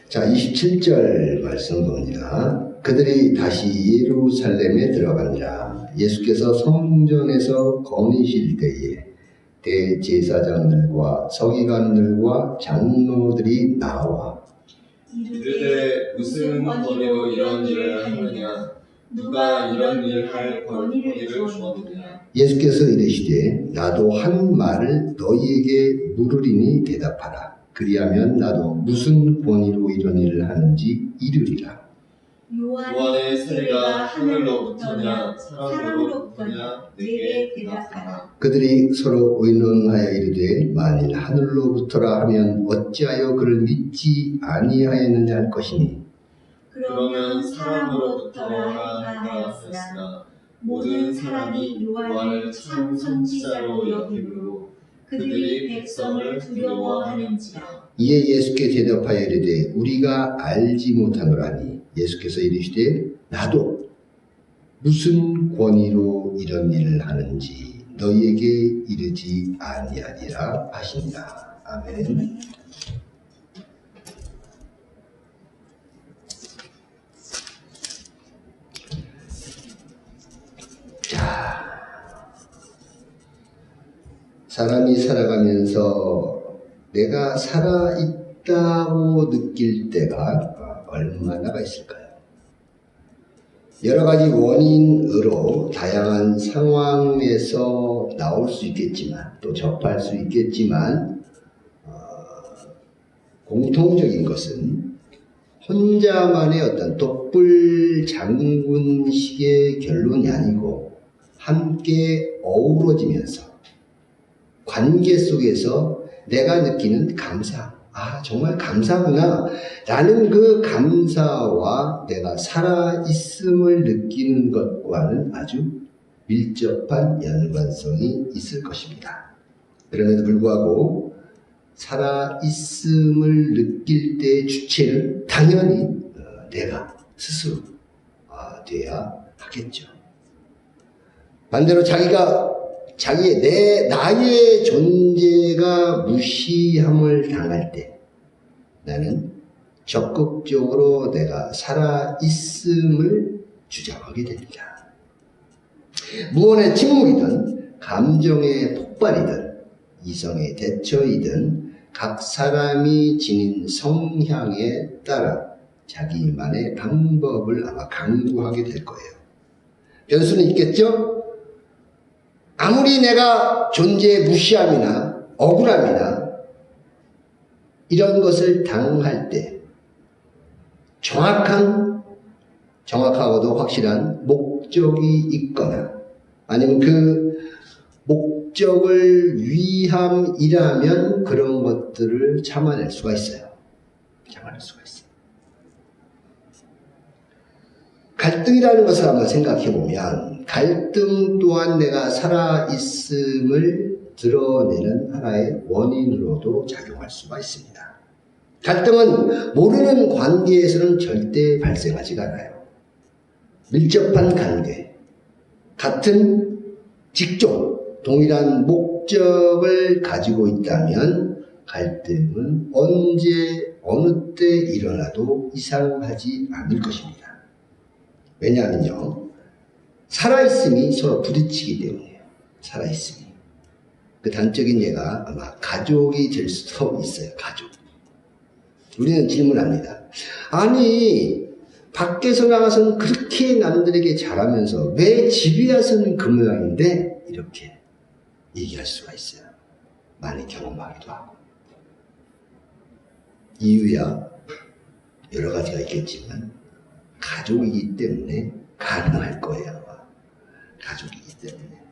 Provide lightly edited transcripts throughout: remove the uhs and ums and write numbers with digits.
자, 27절 말씀 봅니다. 그들이 다시 예루살렘에 들어가니라. 예수께서 성전에서 거니실 때에 대제사장들과 서기관들과 장로들이 나와 이르되 무슨 권위로 이런 일을 하느냐? 누가 이런 일을 할 권위를 주었느냐? 예수께서 이르시되 나도 한 말을 너희에게 물으리니 대답하라. 그리하면 나도 무슨 권위로 이런 일을 하는지 이르리라. 요한의 세례가 하늘로부터냐 사람으로부터냐? 내게 대답하라. 그들이 서로 의논하여 이르되 만일 하늘로부터라 하면 어찌하여 그를 믿지 아니하였느냐 할 것이니 그러면 사람으로부터라 하였으나 모든 사람이 요한을 참 선지자로 여기므로 그들이 백성을 두려워하는지라. 이에 예수께 대답하여 이르되 우리가 알지 못하노라니. 예수께서 이르시되 나도 무슨 권위로 이런 일을 하는지 너희에게 이르지 아니하리라 하신다. 아멘. 자, 사람이 살아가면서 내가 살아있다고 느낄 때가 얼마나가 있을까요? 여러 가지 원인으로 다양한 상황에서 나올 수 있겠지만 또 접할 수 있겠지만 공통적인 것은 혼자만의 어떤 독불 장군식의 결론이 아니고 함께 어우러지면서 관계 속에서 내가 느끼는 감사, 정말 감사구나 라는 그 감사와 내가 살아있음을 느끼는 것과는 아주 밀접한 연관성이 있을 것입니다. 그럼에도 불구하고 살아있음을 느낄 때의 주체는 당연히 내가 스스로 돼야 하겠죠. 반대로 나의 존재가 무시함을 당할 때 나는 적극적으로 내가 살아있음을 주장하게 됩니다. 무언의 침묵이든 감정의 폭발이든 이성의 대처이든 각 사람이 지닌 성향에 따라 자기만의 방법을 아마 강구하게 될 거예요. 변수는 있겠죠? 아무리 내가 존재의 무시함이나 억울함이나 이런 것을 당할 때 정확하고도 확실한 목적이 있거나 아니면 그 목적을 위함이라면 그런 것들을 참아낼 수가 있어요. 갈등이라는 것을 한번 생각해 보면 갈등 또한 내가 살아있음을 드러내는 하나의 원인으로도 작용할 수가 있습니다. 갈등은 모르는 관계에서는 절대 발생하지가 않아요. 밀접한 관계, 같은 직종, 동일한 목적을 가지고 있다면 갈등은 언제 어느 때 일어나도 이상하지 않을 것입니다. 왜냐하면요, 살아있음이 서로 부딪히기 때문이에요. 살아있음이. 그 단적인 예가 아마 가족이 될 수도 있어요. 가족. 우리는 질문합니다. 아니, 밖에서 나가서는 그렇게 남들에게 잘하면서 왜 집에 와서는 그 모양인데? 이렇게 얘기할 수가 있어요. 많이 경험하기도 하고. 이유야 여러 가지가 있겠지만 가족이기 때문에 가능할 거예요. 아마. 가족이기 때문에.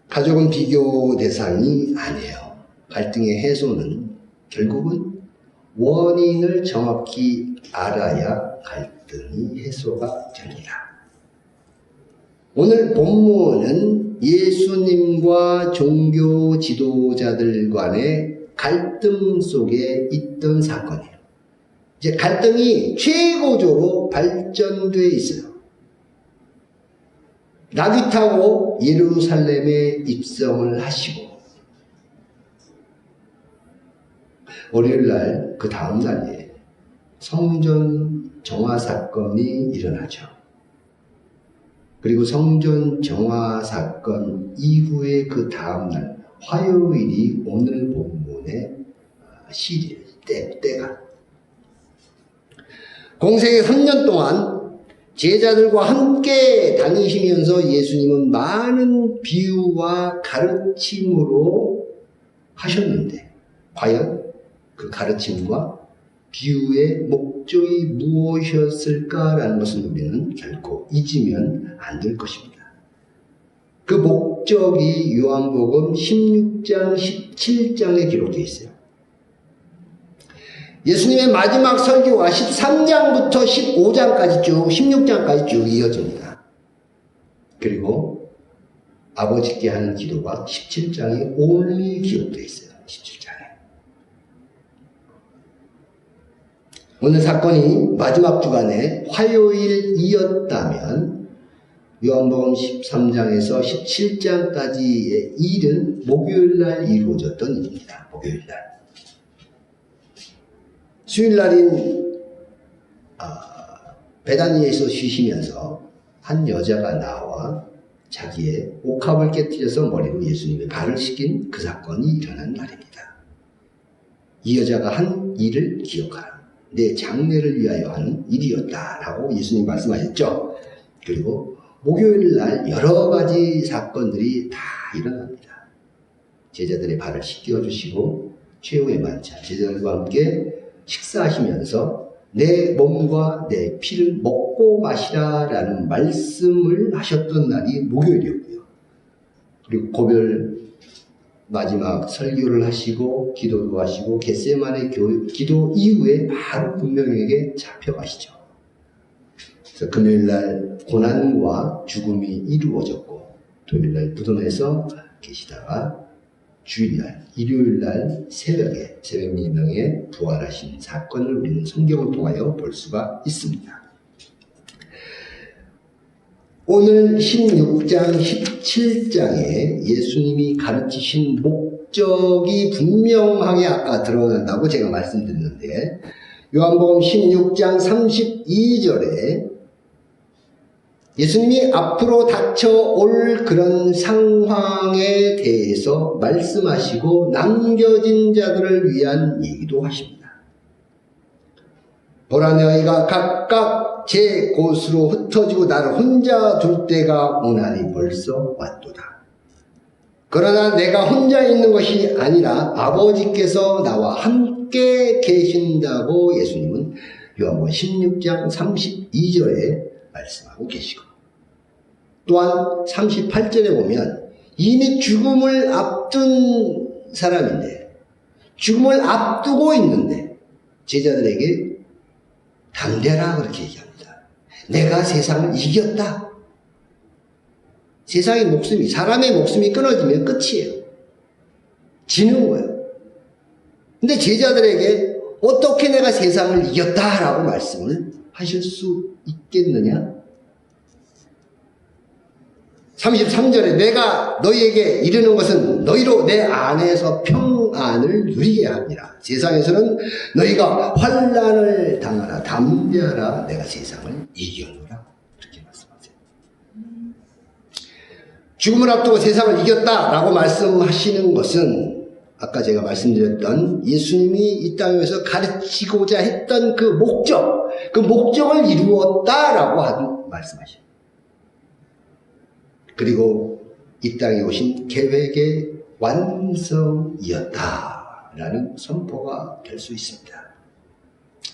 가족은 비교 대상이 아니에요. 갈등의 해소는 결국은 원인을 정확히 알아야 갈등이 해소가 됩니다. 오늘 본문은 예수님과 종교 지도자들 간의 갈등 속에 있던 사건이에요. 이제 갈등이 최고조로 발전돼 있어요. 나귀 타고 예루살렘에 입성을 하시고 월요일 날 그 다음 날에 성전 정화 사건이 일어나죠. 그리고 성전 정화 사건 이후에 그 다음 날 화요일이 오늘 본문의 시일 때가 공생의 3년 동안 제자들과 함께 다니시면서 예수님은 많은 비유와 가르침으로 하셨는데 과연 그 가르침과 비유의 목적이 무엇이었을까라는 것을 우리는 결코 잊으면 안 될 것입니다. 그 목적이 요한복음 16장, 17장에 기록되어 있어요. 예수님의 마지막 설교가 13장부터 15장까지 쭉, 16장까지 쭉 이어집니다. 그리고 아버지께 하는 기도가 17장에 온리 기록되어 있어요. 17장에. 오늘 사건이 마지막 주간에 화요일이었다면 요한복음 13장에서 17장까지의 일은 목요일날 이루어졌던 일입니다. 목요일날. 수요일날인 베다니에서 쉬시면서 한 여자가 나와 자기의 옥합을 깨뜨려서 머리로 예수님의 발을 씻긴 그 사건이 일어난 날입니다. 이 여자가 한 일을 기억하라. 내 장래를 위하여 한 일이었다라고 예수님 말씀하셨죠. 그리고 목요일날 여러 가지 사건들이 다 일어납니다. 제자들의 발을 씻겨주시고 최후의 만찬, 제자들과 함께 식사하시면서 내 몸과 내 피를 먹고 마시라라는 말씀을 하셨던 날이 목요일이었고요. 그리고 고별 마지막 설교를 하시고 기도도 하시고 겟세마네 기도 이후에 바로 분명에게 잡혀가시죠. 그래서 금요일날 고난과 죽음이 이루어졌고 토요일날 무덤에서 계시다가 주일날, 일요일날 새벽에 새벽 미명에 부활하신 사건을 우리는 성경을 통하여 볼 수가 있습니다. 오늘 16장, 17장에 예수님이 가르치신 목적이 분명하게 아까 드러난다고 제가 말씀드렸는데 요한복음 16장 32절에 예수님이 앞으로 닥쳐올 그런 상황에 대해서 말씀하시고 남겨진 자들을 위한 얘기도 하십니다. 보라 너희가 각각 제 곳으로 흩어지고 나를 혼자 둘 때가 오나니 벌써 왔도다. 그러나 내가 혼자 있는 것이 아니라 아버지께서 나와 함께 계신다고 예수님은 요한복음 16장 32절에 말씀하고 계시고 또한 38절에 보면 이미 죽음을 앞둔 사람인데 죽음을 앞두고 있는데 제자들에게 담대라 그렇게 얘기합니다. 내가 세상을 이겼다. 세상의 목숨이 사람의 목숨이 끊어지면 끝이에요. 지는 거예요. 근데 제자들에게 어떻게 내가 세상을 이겼다라고 말씀을 하실 수 있겠느냐? 33절에 내가 너희에게 이르는 것은 너희로 내 안에서 평안을 누리게 합니다. 세상에서는 너희가 환난을 당하라 담대하라 내가 세상을 이겨노라 이렇게 말씀하세요. 죽음을 앞두고 세상을 이겼다라고 말씀하시는 것은 아까 제가 말씀드렸던 예수님이 이 땅에서 가르치고자 했던 그 목적을 이루었다라고 말씀하십니다. 그리고 이 땅에 오신 계획의 완성이었다라는 선포가 될 수 있습니다.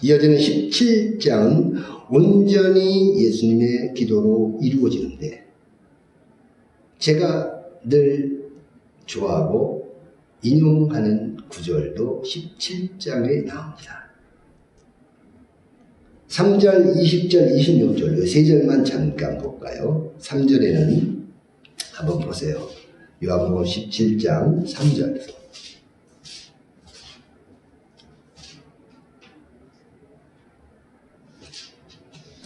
이어지는 17장은 온전히 예수님의 기도로 이루어지는데 제가 늘 좋아하고 인용하는 구절도 17장에 나옵니다. 3절, 20절, 26절 이 세 절만 잠깐 볼까요? 3절에는 한번 보세요. 요한복음 17장 3절.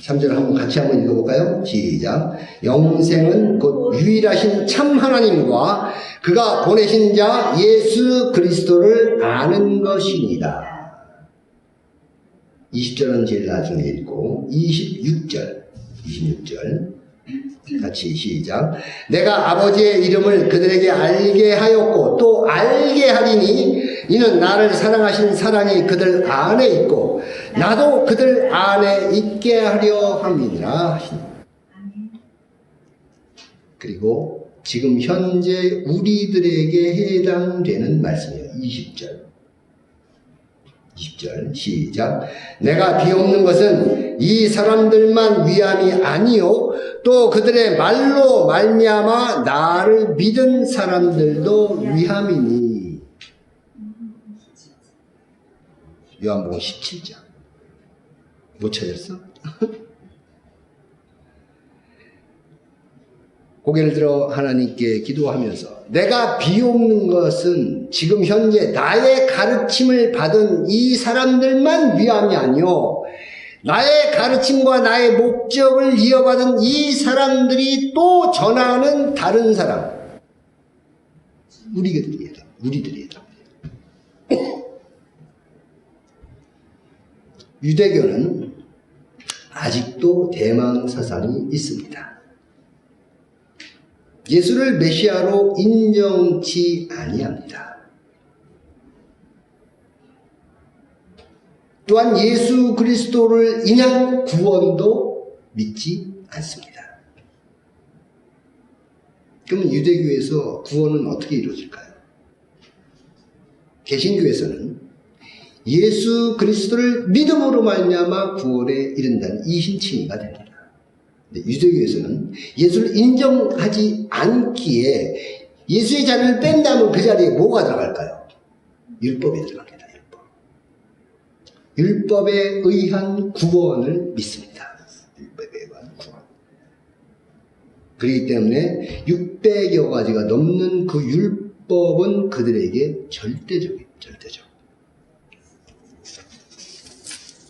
3절 한번 같이 한번 읽어볼까요? 시작. 영생은 곧 유일하신 참 하나님과 그가 보내신 자 예수 그리스도를 아는 것이니라. 20절은 제일 나중에 읽고 26절 같이 시작. 내가 아버지의 이름을 그들에게 알게 하였고 또 알게 하리니 이는 나를 사랑하신 사랑이 그들 안에 있고 나도 그들 안에 있게 하려 함이니라 하시니. 그리고 지금 현재 우리들에게 해당되는 말씀이에요. 20절 시작. 내가 비옵는 것은 이 사람들만 위함이 아니요 또 그들의 말로 말미암아 나를 믿은 사람들도 위함이니. 요한복음 17장 못 찾았어? 고개를 들어 하나님께 기도하면서 내가 비옵는 것은 지금 현재 나의 가르침을 받은 이 사람들만 위함이 아니요 나의 가르침과 나의 목적을 이어받은 이 사람들이 또 전하는 다른 사람 우리들이다. 유대교는 아직도 대망 사상이 있습니다. 예수를 메시아로 인정치 아니합니다. 또한 예수 그리스도를 인한 구원도 믿지 않습니다. 그러면 유대교에서 구원은 어떻게 이루어질까요? 개신교에서는 예수 그리스도를 믿음으로 말미암아 구원에 이른다는 이신칭의가 됩니다. 유대교에서는 예수를 인정하지 않기에 예수의 자리를 뺀다면 그 자리에 뭐가 들어갈까요? 율법이 들어갑니다. 율법에 의한 구원을 믿습니다. 율법에 의한 구원. 그렇기 때문에 600여 가지가 넘는 그 율법은 그들에게 절대적.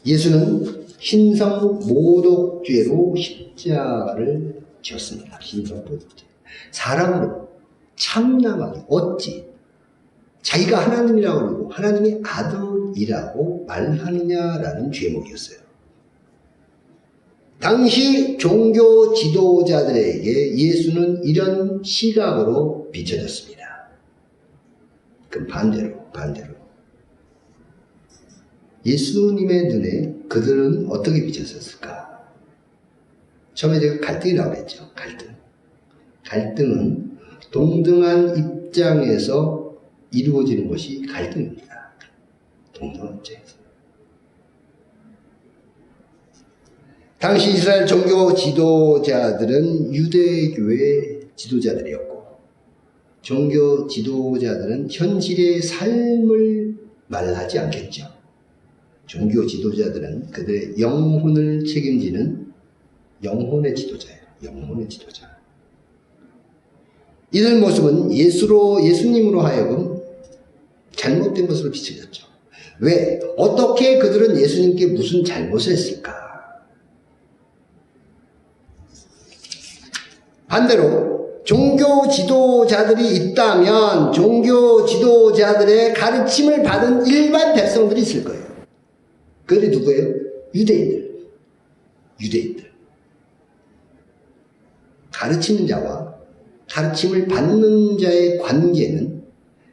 예수는 신성 모독죄로 십자가를 지었습니다. 신성 모독죄. 사람으로 참남하게 어찌 자기가 하나님이라고 그러고 하나님의 아들이라고 말하느냐라는 죄목이었어요. 당시 종교 지도자들에게 예수는 이런 시각으로 비춰졌습니다. 그럼 반대로 예수님의 눈에 그들은 어떻게 비쳤었을까? 처음에 제가 갈등이라고 했죠. 갈등은 동등한 입장에서 이루어지는 것이 갈등입니다. 동등한 입장에서. 당시 이스라엘 종교 지도자들은 유대교의 지도자들이었고 종교 지도자들은 현실의 삶을 말하지 않겠죠. 종교 지도자들은 그들의 영혼을 책임지는 영혼의 지도자예요. 이들 모습은 예수님으로 하여금 잘못된 것으로 비춰졌죠. 왜? 어떻게 그들은 예수님께 무슨 잘못을 했을까? 반대로 종교 지도자들이 있다면 종교 지도자들의 가르침을 받은 일반 백성들이 있을 거예요. 그들이 누구예요? 유대인들. 가르치는 자와 가르침을 받는 자의 관계는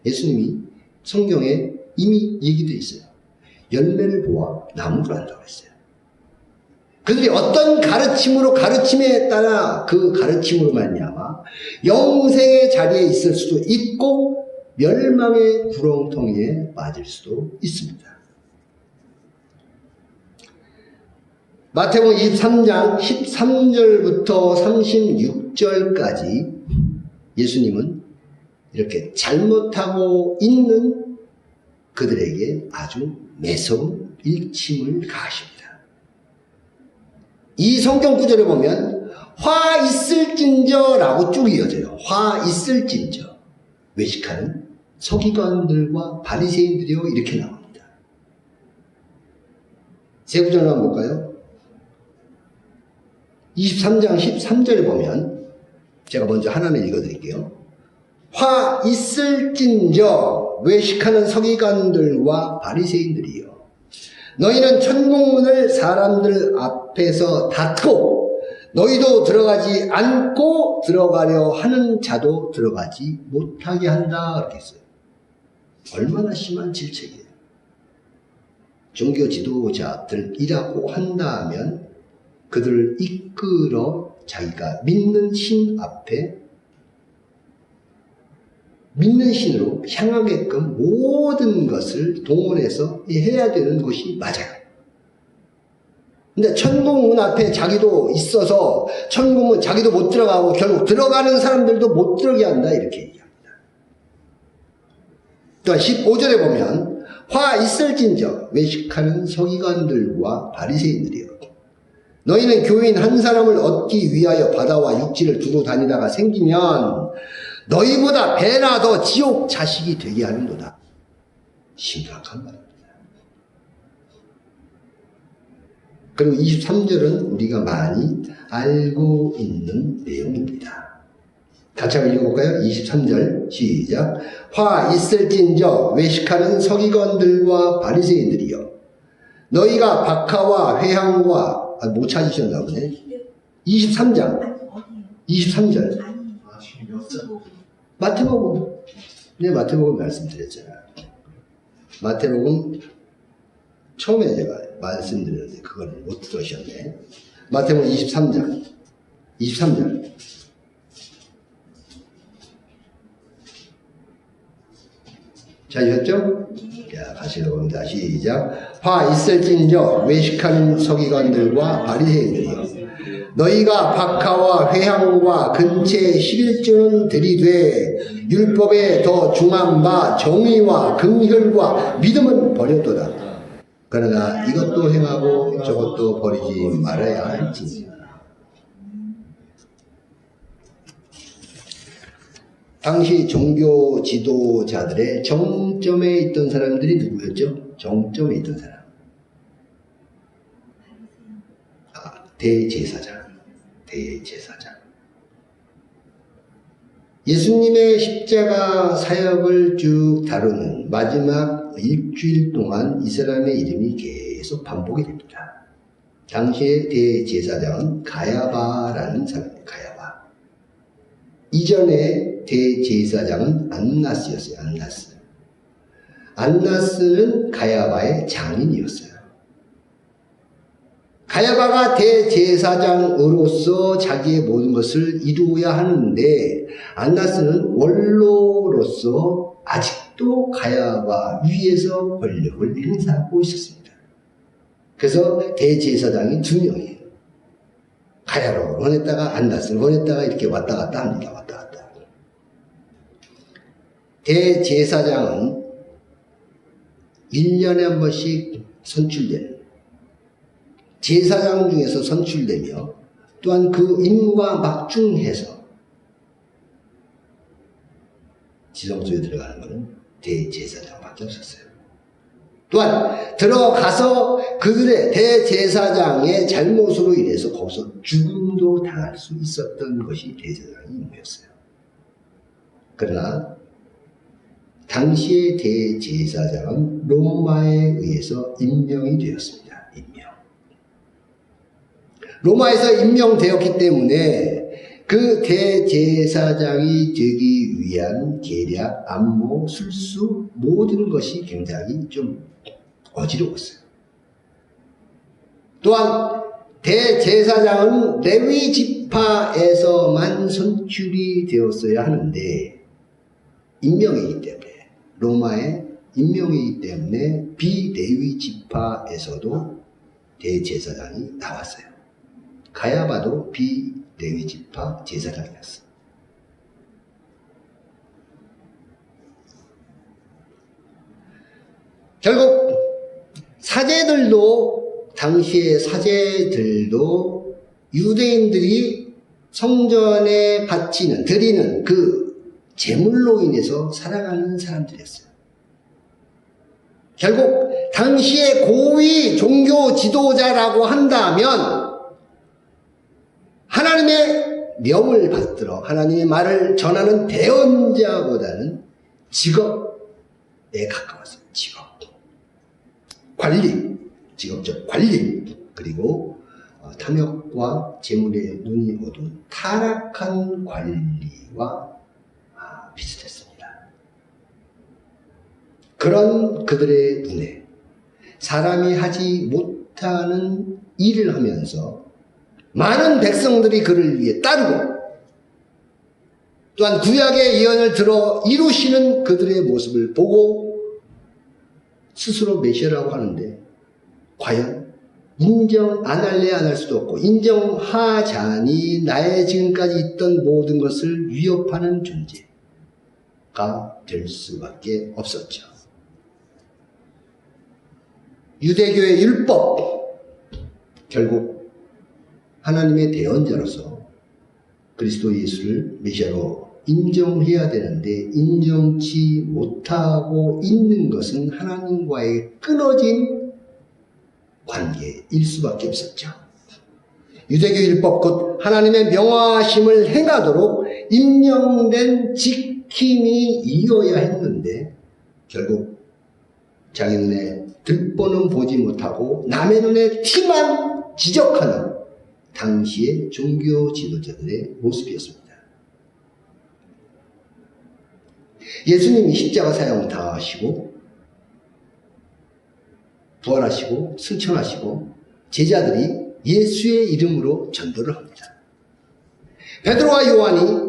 예수님이 성경에 이미 얘기되어 있어요. 열매를 보아 나무를 안다고 했어요. 그들이 어떤 가르침에 따라 그 가르침으로 말미암아 영생의 자리에 있을 수도 있고 멸망의 구렁텅이에 빠질 수도 있습니다. 마태복음 23장 13절부터 36절까지 예수님은 이렇게 잘못하고 있는 그들에게 아주 매서운 일침을 가하십니다. 이 성경 구절에 보면 화 있을진저라고 쭉 이어져요. 화 있을진저. 외식하는 서기관들과 바리새인들이요 이렇게 나옵니다. 세 구절을 한번 볼까요? 23장 13절에 보면 제가 먼저 하나를 읽어드릴게요. 화 있을진저 외식하는 서기관들과 바리새인들이여, 너희는 천국문을 사람들 앞에서 닫고 너희도 들어가지 않고 들어가려 하는 자도 들어가지 못하게 한다. 그렇게 했어요. 얼마나 심한 질책이에요. 종교 지도자들이라고 한다면 그들을 이끌어 자기가 믿는 신 앞에, 믿는 신으로 향하게끔 모든 것을 동원해서 해야 되는 것이 맞아요. 근데 천국문 앞에 자기도 있어서 천국문 자기도 못 들어가고 결국 들어가는 사람들도 못 들어가게 한다, 이렇게 얘기합니다. 또한 15절에 보면 화 있을진저 외식하는 서기관들과 바리새인들이여, 너희는 교인 한 사람을 얻기 위하여 바다와 육지를 두루 다니다가 생기면 너희보다 배나 더 지옥 자식이 되게 하는도다. 심각한 말입니다. 그리고 23절은 우리가 많이 알고 있는 내용입니다. 같이 한번 읽어볼까요? 23절 시작. 화 있을진저 외식하는 서기관들과 바리새인들이여, 너희가 박하와 회향과 못 찾으셨나 보네. 23장 23절 마태복음. 네, 마태복음 말씀드렸잖아요. 마태복음 처음에 제가 말씀드렸는데 그걸 못 들으셨네. 마태복음 23장 23절 찾으셨죠? 자, 같이 읽어봅니다. 시작. 화 있을진저 외식하는 서기관들과 바리새인들이여, 너희가 박하와 회향과 근체 11조는 들이되 율법에 더 중한 바 정의와 긍휼과 믿음은 버렸도다. 그러나 이것도 행하고 저것도 버리지 말아야 할지니라. 당시 종교 지도자들의 정점에 있던 사람들이 누구였죠? 정점에 있던 사람. 대제사장. 대제사장. 예수님의 십자가 사역을 쭉 다루는 마지막 일주일 동안 이 사람의 이름이 계속 반복이 됩니다. 당시의 대제사장은 가야바라는 사람이에요. 가야바. 이전에 대제사장은 안나스였어요. 안나스. 안나스는 가야바의 장인이었어요. 가야바가 대제사장으로서 자기의 모든 것을 이루어야 하는데 안나스는 원로로서 아직도 가야바 위에서 권력을 행사하고 있었습니다. 그래서 대제사장이 두 명이에요. 가야바를 보냈다가 안나스를 보냈다가 이렇게 왔다 갔다 합니다. 왔다 갔다. 대제사장은 1년에 한 번씩 선출되는, 제사장 중에서 선출되며 또한 그 임무가 막중해서 지성소에 들어가는 것은 대제사장밖에 없었어요. 또한 들어가서 그들의 대제사장의 잘못으로 인해서 거기서 죽음도 당할 수 있었던 것이 대제사장의 임무였어요. 그러나 당시의 대제사장은 로마에 의해서 임명이 되었습니다. 임명. 로마에서 임명되었기 때문에 그 대제사장이 되기 위한 계략, 안모, 술수 모든 것이 굉장히 좀 어지러웠어요. 또한 대제사장은 레위 지파에서만 선출이 되었어야 하는데 임명이기 때문에, 로마의 임명이기 때문에 비레위 지파에서도 대제사장이 나왔어요. 가야바도 비레위 지파 제사장이었어요. 결국 사제들도, 당시의 사제들도 유대인들이 성전에 바치는, 드리는 그 제물로 인해서 살아가는 사람들이었어요. 결국 당시의 고위 종교 지도자라고 한다면 하나님의 명을 받들어 하나님의 말을 전하는 대언자보다는 직업에 가까웠어요. 직업. 관리, 직업적 관리, 그리고 탐욕과 재물에 눈이 어두운 타락한 관리와 비슷했습니다. 그런 그들의 눈에 사람이 하지 못하는 일을 하면서 많은 백성들이 그를 위해 따르고 또한 구약의 예언을 들어 이루시는 그들의 모습을 보고 스스로 메시아라고 하는데 과연 인정 안 할래 안 할 수도 없고 인정하자니 나의 지금까지 있던 모든 것을 위협하는 존재가 될 수밖에 없었죠. 유대교의 율법, 결국 하나님의 대언자로서 그리스도 예수를 메시아로 인정해야 되는데 인정치 못하고 있는 것은 하나님과의 끊어진 관계일 수밖에 없었죠. 유대교 율법 곧 하나님의 명하심을 행하도록 임명된 지킴이 이어야 했는데 결국 자기 눈에 들보는 보지 못하고 남의 눈에 티만 지적하는 당시의 종교 지도자들의 모습이었습니다. 예수님이 십자가 사형 다 하시고 부활하시고 승천하시고 제자들이 예수의 이름으로 전도를 합니다. 베드로와 요한이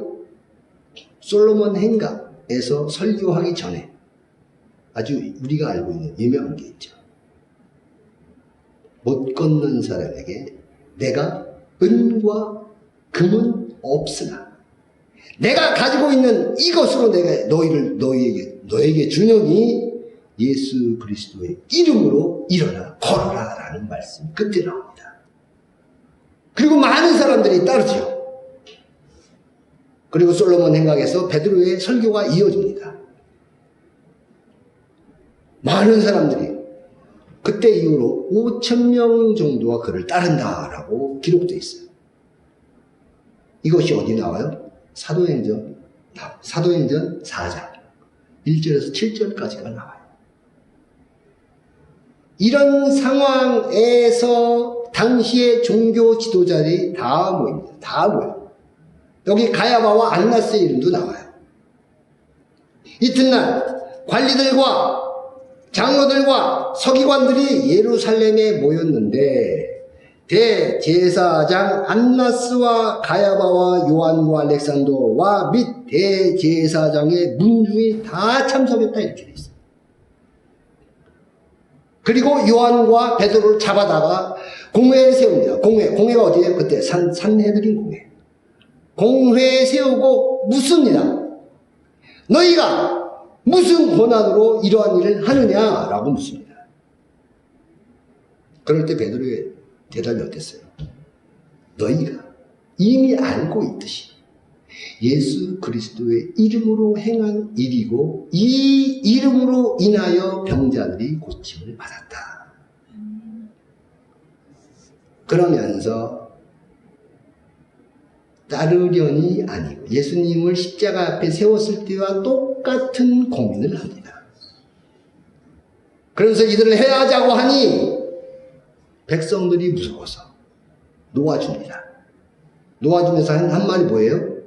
솔로몬 행각에서 설교하기 전에 아주 우리가 알고 있는 유명한 게 있죠. 못 걷는 사람에게 내가 은과 금은 없으나 내가 가지고 있는 이것으로 내가 너에게 주노니 예수 그리스도의 이름으로 일어나 걸어라 라는 말씀이 그때 나옵니다. 그리고 많은 사람들이 따르죠. 그리고 솔로몬 행각에서 베드로의 설교가 이어집니다. 많은 사람들이 그때 이후로 5,000명 정도가 그를 따른다라고 기록되어 있어요. 이것이 어디 나와요? 사도행전 4장 1절에서 7절까지가 나와요. 이런 상황에서 당시의 종교 지도자들이 다 모입니다. 다 모여요. 여기 가야바와 안나스의 이름도 나와요. 이튿날 관리들과 장로들과 서기관들이 예루살렘에 모였는데 대제사장 안나스와 가야바와 요한과 알렉산더와 및 대제사장의 문중이 다 참석했다 이렇게 돼 있어요. 그리고 요한과 베드로를 잡아다가 공회에 세웁니다. 공회가 어디예요? 그때 산헤드린 공회. 공회에 세우고 묻습니다. 너희가 무슨 권한으로 이러한 일을 하느냐라고 묻습니다. 그럴 때 베드로의 대답이 어땠어요? 너희가 이미 알고 있듯이 예수 그리스도의 이름으로 행한 일이고 이 이름으로 인하여 병자들이 고침을 받았다. 그러면서 따르려니 아니고 예수님을 십자가 앞에 세웠을 때와 똑같은 고민을 합니다. 그래서 이들을 해하자고 하니 백성들이 무서워서 놓아줍니다. 놓아주면서 한 말이 뭐예요?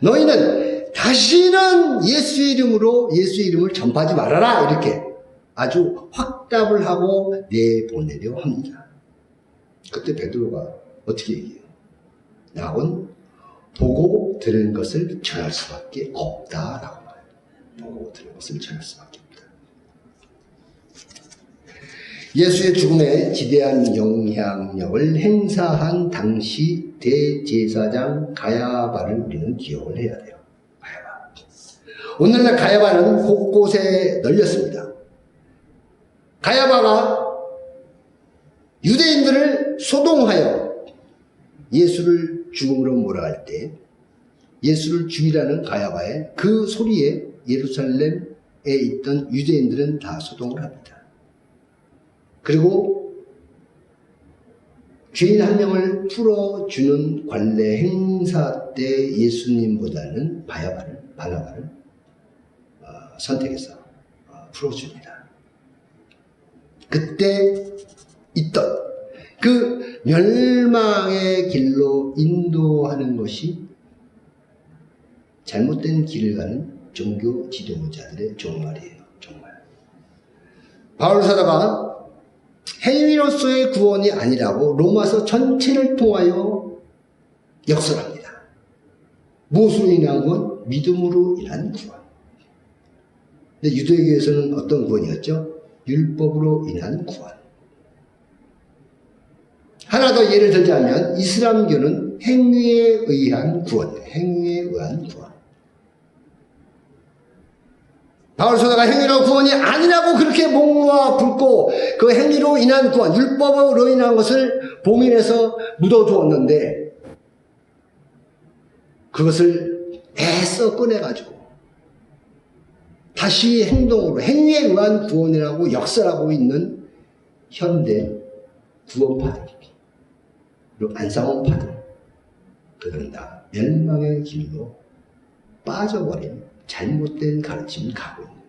너희는 다시는 예수의 이름을 전파하지 말아라 이렇게 아주 확답을 하고 내보내려 합니다. 그때 베드로가 어떻게 얘기해요? 나온 보고 들은 것을 전할 수밖에 없다라고 말해요. 보고 들은 것을 전할 수밖에 없다. 예수의 죽음에 지대한 영향력을 행사한 당시 대제사장 가야바를 우리는 기억을 해야 돼요. 가야바. 오늘날 가야바는 곳곳에 널렸습니다. 가야바가 유대인들을 소동하여 예수를 죽음으로 몰아갈 때 예수를 죽이라는 가야바의 그 소리에 예루살렘에 있던 유대인들은 다 소동을 합니다. 그리고 죄인 한 명을 풀어주는 관례 행사 때 예수님보다는 바나바를 선택해서 풀어줍니다. 그때 있던 그 멸망의 길로 인도하는 것이 잘못된 길을 가는 종교 지도자들의 종말이에요. 정말. 바울 사도가 행위로서의 구원이 아니라고 로마서 전체를 통하여 역설합니다. 무엇으로 인한 구원? 믿음으로 인한 구원. 근데 유대교에서는 어떤 구원이었죠? 율법으로 인한 구원. 하나 더 예를 들자면 이슬람교는 행위에 의한 구원이에요. 행위에 의한 구원. 바울 사도가 행위로 구원이 아니라고 그렇게 목놓아 붓고 그 행위로 인한 구원, 율법으로 인한 것을 봉인해서 묻어두었는데 그것을 애써 꺼내가지고 다시 행동으로 행위에 의한 구원이라고 역설하고 있는 현대 구원파들 그리고 안상원파들 그들은 다 멸망의 길로 빠져버린 잘못된 가르침을 가고 있는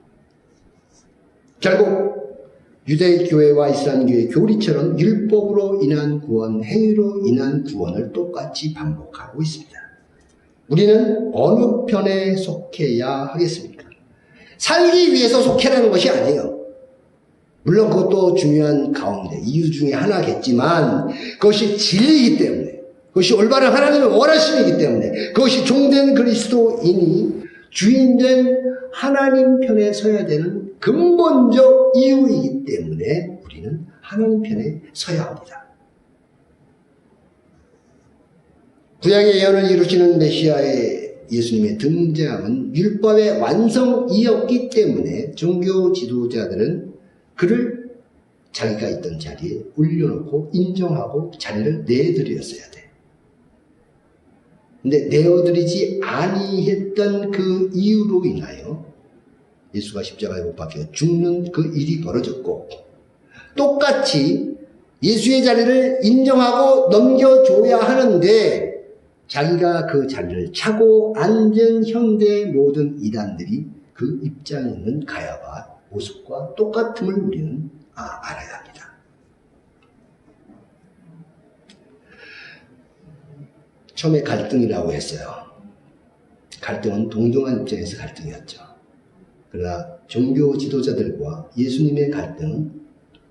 결국 유대교회와 이슬람교의 교리처럼 율법으로 인한 구원, 행위로 인한 구원을 똑같이 반복하고 있습니다. 우리는 어느 편에 속해야 하겠습니까? 살기 위해서 속해라는 것이 아니에요. 물론 그것도 중요한 가운데 이유 중에 하나겠지만 그것이 진리이기 때문에 그것이 올바른 하나님의 원하심이기 때문에 그것이 종된 그리스도인이 주인된 하나님 편에 서야 되는 근본적 이유이기 때문에 우리는 하나님 편에 서야 합니다. 구약의 예언을 이루시는 메시아의 예수님의 등장은 율법의 완성이었기 때문에 종교 지도자들은 그를 자기가 있던 자리에 올려놓고 인정하고 자리를 내드렸어야 돼. 근데 내어드리지 아니했던 그 이유로 인하여 예수가 십자가에 못 박혀 죽는 그 일이 벌어졌고 똑같이 예수의 자리를 인정하고 넘겨줘야 하는데 자기가 그 자리를 차고 앉은 현대의 모든 이단들이 그 입장에 있는 가야바 모습과 똑같음을 우리는 알아야 합니다. 처음에 갈등이라고 했어요. 갈등은 동등한 입장에서 갈등이었죠. 그러나 종교 지도자들과 예수님의 갈등은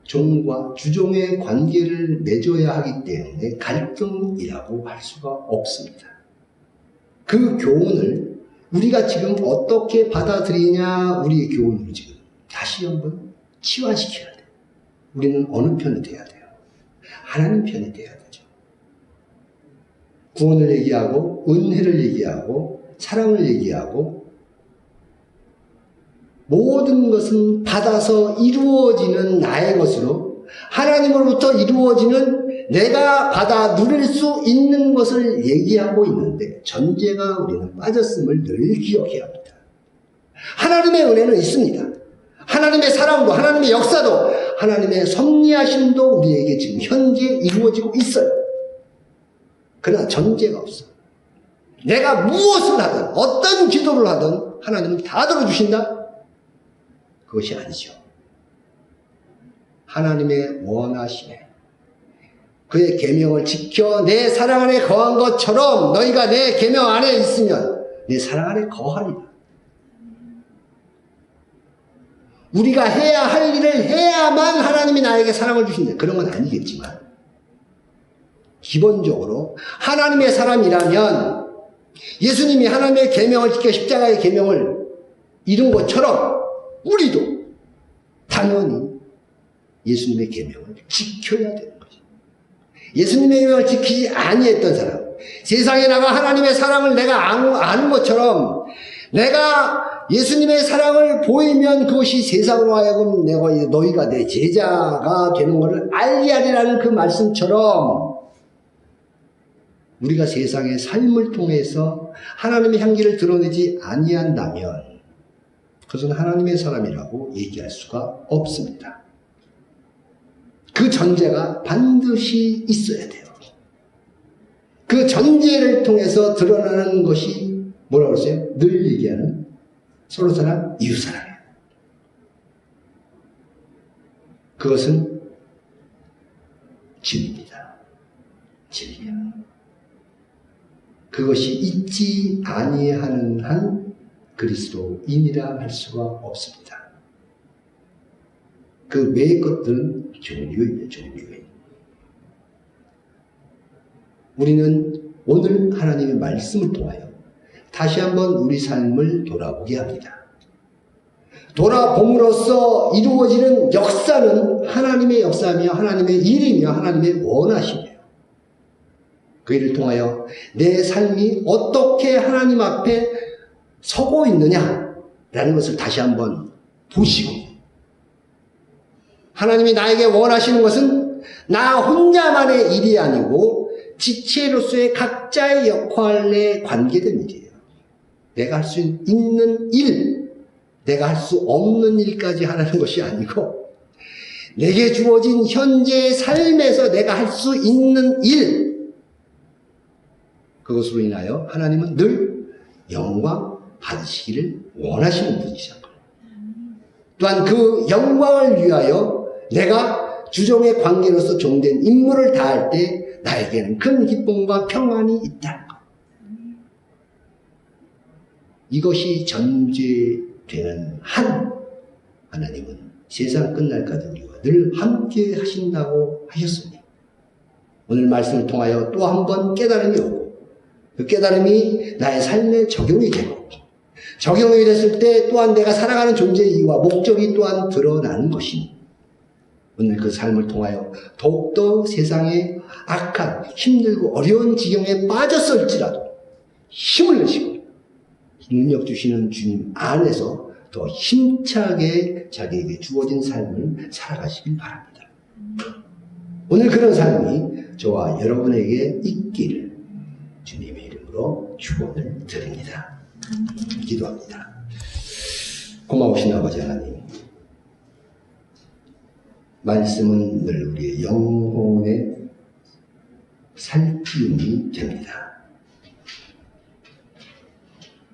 종과 주종의 관계를 맺어야 하기 때문에 갈등이라고 할 수가 없습니다. 그 교훈을 우리가 지금 어떻게 받아들이냐 우리의 교훈을 지금 다시 한번 치환시켜야 돼요. 우리는 어느 편이 돼야 돼요? 하나님 편이 돼야 되죠. 구원을 얘기하고 은혜를 얘기하고 사랑을 얘기하고 모든 것은 받아서 이루어지는 나의 것으로 하나님으로부터 이루어지는 내가 받아 누릴 수 있는 것을 얘기하고 있는데 전제가 우리는 빠졌음을 늘 기억해야 합니다. 하나님의 은혜는 있습니다. 하나님의 사랑도 하나님의 역사도 하나님의 섭리하심도 우리에게 지금 현재 이루어지고 있어요. 그러나 전제가 없어. 내가 무엇을 하든 어떤 기도를 하든 하나님은 다 들어주신다? 그것이 아니죠. 하나님의 원하심에 그의 계명을 지켜 내 사랑 안에 거한 것처럼 너희가 내 계명 안에 있으면 내 사랑 안에 거하리라. 우리가 해야 할 일을 해야만 하나님이 나에게 사랑을 주신다. 그런 건 아니겠지만 기본적으로 하나님의 사람이라면 예수님이 하나님의 계명을 지켜 십자가의 계명을 이룬 것처럼 우리도 당연히 예수님의 계명을 지켜야 되는 거죠. 예수님의 계명을 지키지 아니했던 사람, 세상에 나가 하나님의 사랑을 내가 아는 것처럼 내가 예수님의 사랑을 보이면 그것이 세상으로 하여금 너희가 내 제자가 되는 것을 알게 하리라는 그 말씀처럼 우리가 세상의 삶을 통해서 하나님의 향기를 드러내지 아니한다면 그것은 하나님의 사람이라고 얘기할 수가 없습니다. 그 전제가 반드시 있어야 돼요. 그 전제를 통해서 드러나는 것이 뭐라고 했어요? 늘 얘기하는 서로 사랑, 이웃 사랑이에요. 그것은 진리입니다. 진리야. 그것이 있지 아니하는 한 그리스도인이라 할 수가 없습니다. 그 외의 것들은 종류예요, 종류예요. 우리는 오늘 하나님의 말씀을 통하여 다시 한번 우리 삶을 돌아보게 합니다. 돌아봄으로써 이루어지는 역사는 하나님의 역사며 하나님의 일이며 하나님의 원하심이에요. 그 일을 통하여 내 삶이 어떻게 하나님 앞에 서고 있느냐라는 것을 다시 한번 보시고, 하나님이 나에게 원하시는 것은 나 혼자만의 일이 아니고 지체로서의 각자의 역할에 관계된 일이에요. 내가 할 수 있는 일, 내가 할 수 없는 일까지 하라는 것이 아니고, 내게 주어진 현재의 삶에서 내가 할 수 있는 일, 그것으로 인하여 하나님은 늘 영광 받으시기를 원하시는 분이죠. 또한 그 영광을 위하여 내가 주종의 관계로서 종된 임무를 다할 때 나에게는 큰 기쁨과 평안이 있다. 이것이 전제되는 한 하나님은 세상 끝날까지 우리와 늘 함께 하신다고 하셨으니, 오늘 말씀을 통하여 또 한 번 깨달음이 오고, 그 깨달음이 나의 삶에 적용이 되고, 적용이 됐을 때 또한 내가 살아가는 존재의 이유와 목적이 또한 드러나는 것이니, 오늘 그 삶을 통하여 더욱더 세상의 악한, 힘들고 어려운 지경에 빠졌을지라도 힘을 내시고 능력 주시는 주님 안에서 더 힘차게 자기에게 주어진 삶을 살아가시길 바랍니다. 오늘 그런 삶이 저와 여러분에게 있기를 주님의 이름으로 축원을 드립니다. 기도합니다. 고마우신 아버지 하나님, 말씀은 늘 우리의 영혼의 살피움이 됩니다.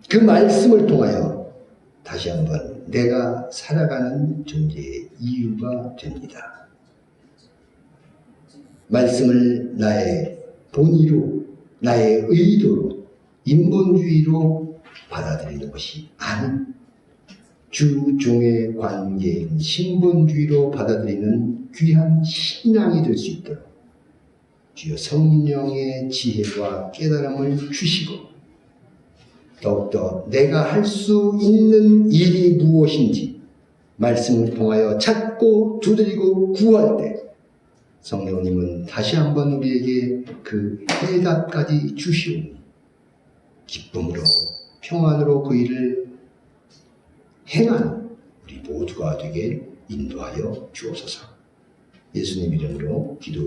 그 말씀을 통하여 다시 한번 내가 살아가는 존재의 이유가 됩니다. 말씀을 나의 본의로, 나의 의도로, 인본주의로 받아들이는 것이 아닌 주종의 관계인 신본주의로 받아들이는 귀한 신앙이 될 수 있도록 주여 성령의 지혜와 깨달음을 주시고, 더욱더 내가 할 수 있는 일이 무엇인지 말씀을 통하여 찾고 두드리고 구할 때 성령님은 다시 한번 우리에게 그 해답까지 주시오니 기쁨으로 평안으로 그 일을 행하는 우리 모두가 되게 인도하여 주옵소서. 예수님 이름으로 기도